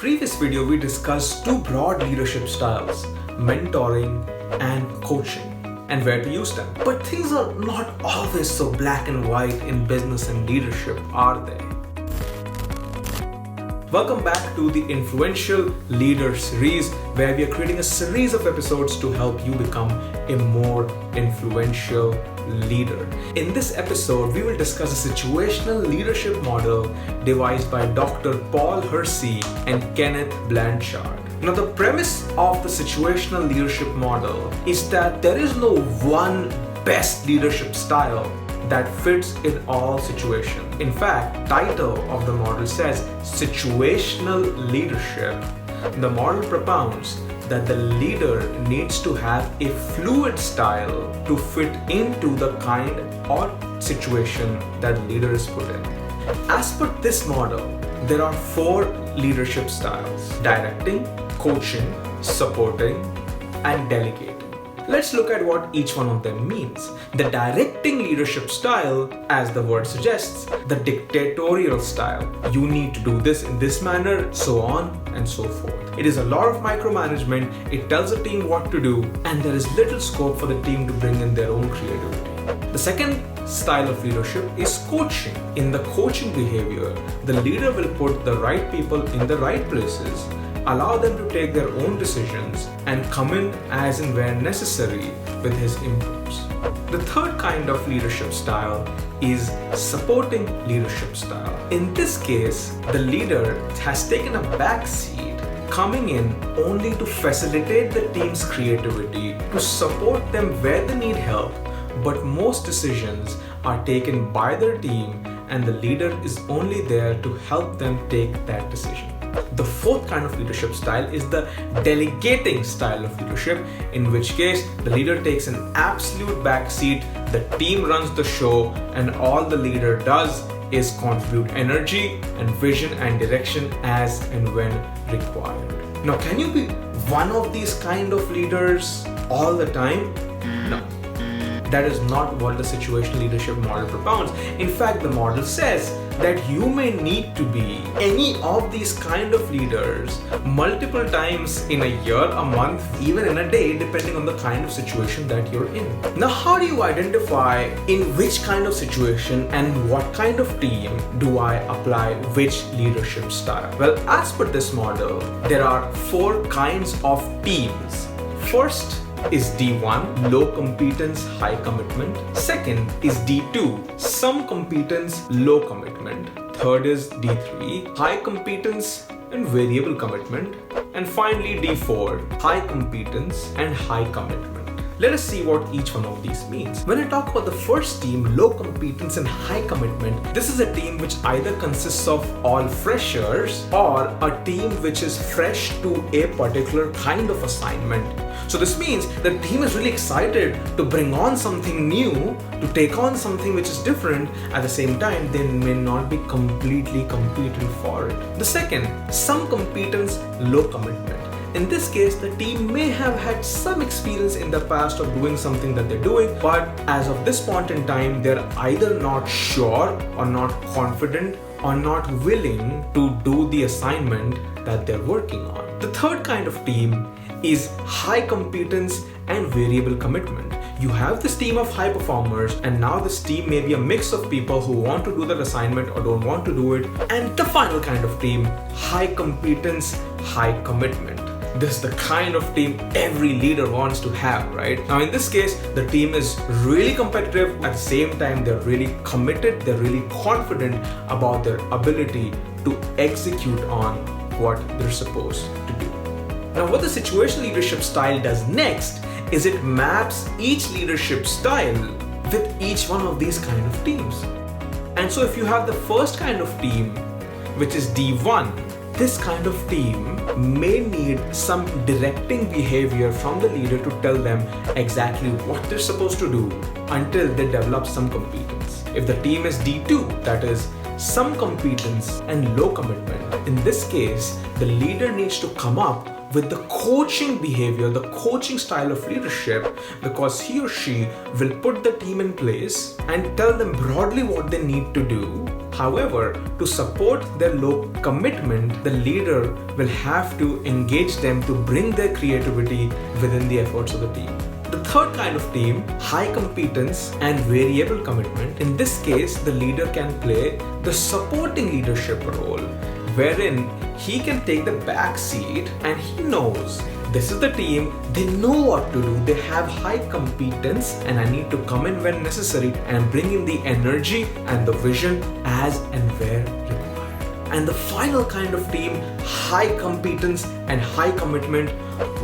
previous video, we discussed two broad leadership styles, mentoring and coaching, and where to use them. But things are not always so black and white in business and leadership, are they? Welcome back to the Influential Leader series, where we are creating a series of episodes to help you become a more influential leader. In this episode, we will discuss a situational leadership model devised by Dr. Paul Hersey and Kenneth Blanchard. Now, the premise of the situational leadership model is that there is no one best leadership style that fits in all situations. In fact, title of the model says situational leadership. The model propounds that the leader needs to have a fluid style to fit into the kind or situation that the leader is put in. As per this model, there are four leadership styles: directing, coaching, supporting, and delegating. Let's look at what each one of them means. The directing leadership style, as the word suggests, the dictatorial style. You need to do this in this manner, so on and so forth. It is a lot of micromanagement, it tells a team what to do, and there is little scope for the team to bring in their own creativity. The second style of leadership is coaching. In the coaching behavior, the leader will put the right people in the right places, allow them to take their own decisions, and come in as and where necessary with his inputs. The third kind of leadership style is supporting leadership style. In this case, the leader has taken a back seat, coming in only to facilitate the team's creativity, to support them where they need help, but most decisions are taken by their team and the leader is only there to help them take that decision. The fourth kind of leadership style is the delegating style of leadership, in which case the leader takes an absolute backseat, the team runs the show, and all the leader does is contribute energy and vision and direction as and when required. Now, can you be one of these kind of leaders all the time? No. That is not what the situational leadership model propounds. In fact, the model says that you may need to be any of these kind of leaders multiple times in a year, a month, even in a day, depending on the kind of situation that you're in. Now, how do you identify in which kind of situation and what kind of team do I apply which leadership style? Well, as per this model, there are four kinds of teams. First is D1, low competence, high commitment. Second is D2, some competence, low commitment. Third is D3, high competence and variable commitment. And finally D4, high competence and high commitment. Let us see what each one of these means. When I talk about the first team, low competence and high commitment, this is a team which either consists of all freshers or a team which is fresh to a particular kind of assignment. So this means the team is really excited to bring on something new, to take on something which is different. At the same time, they may not be completely competent for it. The second, some competence, low commitment. In this case, the team may have had some experience in the past of doing something that they're doing, but as of this point in time, they're either not sure or not confident or not willing to do the assignment that they're working on. The third kind of team is high competence and variable commitment. You have this team of high performers, and now this team may be a mix of people who want to do that assignment or don't want to do it. And the final kind of team, high competence, high commitment. This is the kind of team every leader wants to have, right? Now, in this case, the team is really competitive. At the same time, they're really committed. They're really confident about their ability to execute on what they're supposed to do. Now, what the situational leadership style does next is it maps each leadership style with each one of these kind of teams. And so if you have the first kind of team, which is D1, this kind of team may need some directing behavior from the leader to tell them exactly what they're supposed to do until they develop some competence. If the team is D2, that is some competence and low commitment, in this case, the leader needs to come up with the coaching behavior, the coaching style of leadership, because he or she will put the team in place and tell them broadly what they need to do However, to support their low commitment, the leader will have to engage them to bring their creativity within the efforts of the team. The third kind of team, high competence and variable commitment. In this case, the leader can play the supporting leadership role, wherein he can take the back seat and he knows this is the team, they know what to do, they have high competence, and I need to come in when necessary and bring in the energy and the vision as and where required. And the final kind of team, high competence and high commitment,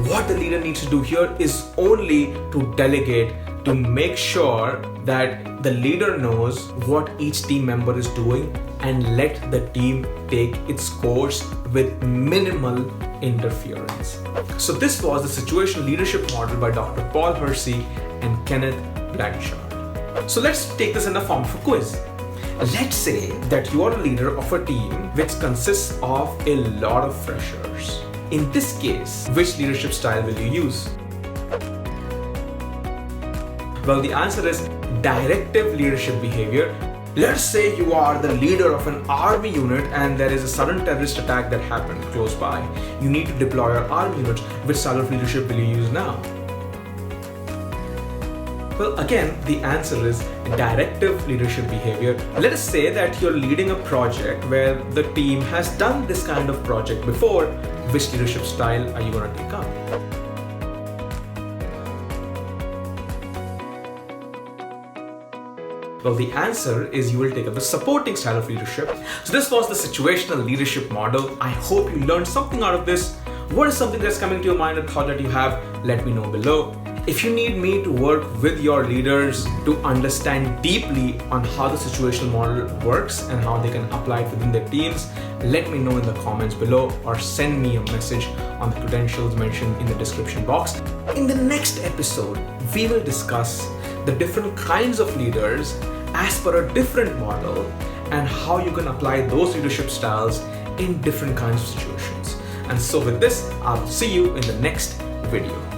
what the leader needs to do here is only to delegate, to make sure that the leader knows what each team member is doing and let the team take its course with minimal interference. So this was the situational leadership model by Dr. Paul Hersey and Kenneth Blanchard. So let's take this in the form of a quiz. Let's say that you are a leader of a team which consists of a lot of freshers. In this case, which leadership style will you use? Well, the answer is directive leadership behavior. Let's say you are the leader of an army unit and there is a sudden terrorist attack that happened close by. You need to deploy your army units. Which style of leadership will you use now? Well, again, the answer is directive leadership behavior. Let us say that you're leading a project where the team has done this kind of project before. Which leadership style are you going to take up? Well, the answer is you will take up the supporting style of leadership. So this was the situational leadership model. I hope you learned something out of this. What is something that's coming to your mind, a thought that you have? Let me know below. If you need me to work with your leaders to understand deeply on how the situational model works and how they can apply it within their teams, let me know in the comments below or send me a message on the credentials mentioned in the description box. In the next episode, we will discuss the different kinds of leaders as per a different model and how you can apply those leadership styles in different kinds of situations. And so with this, I'll see you in the next video.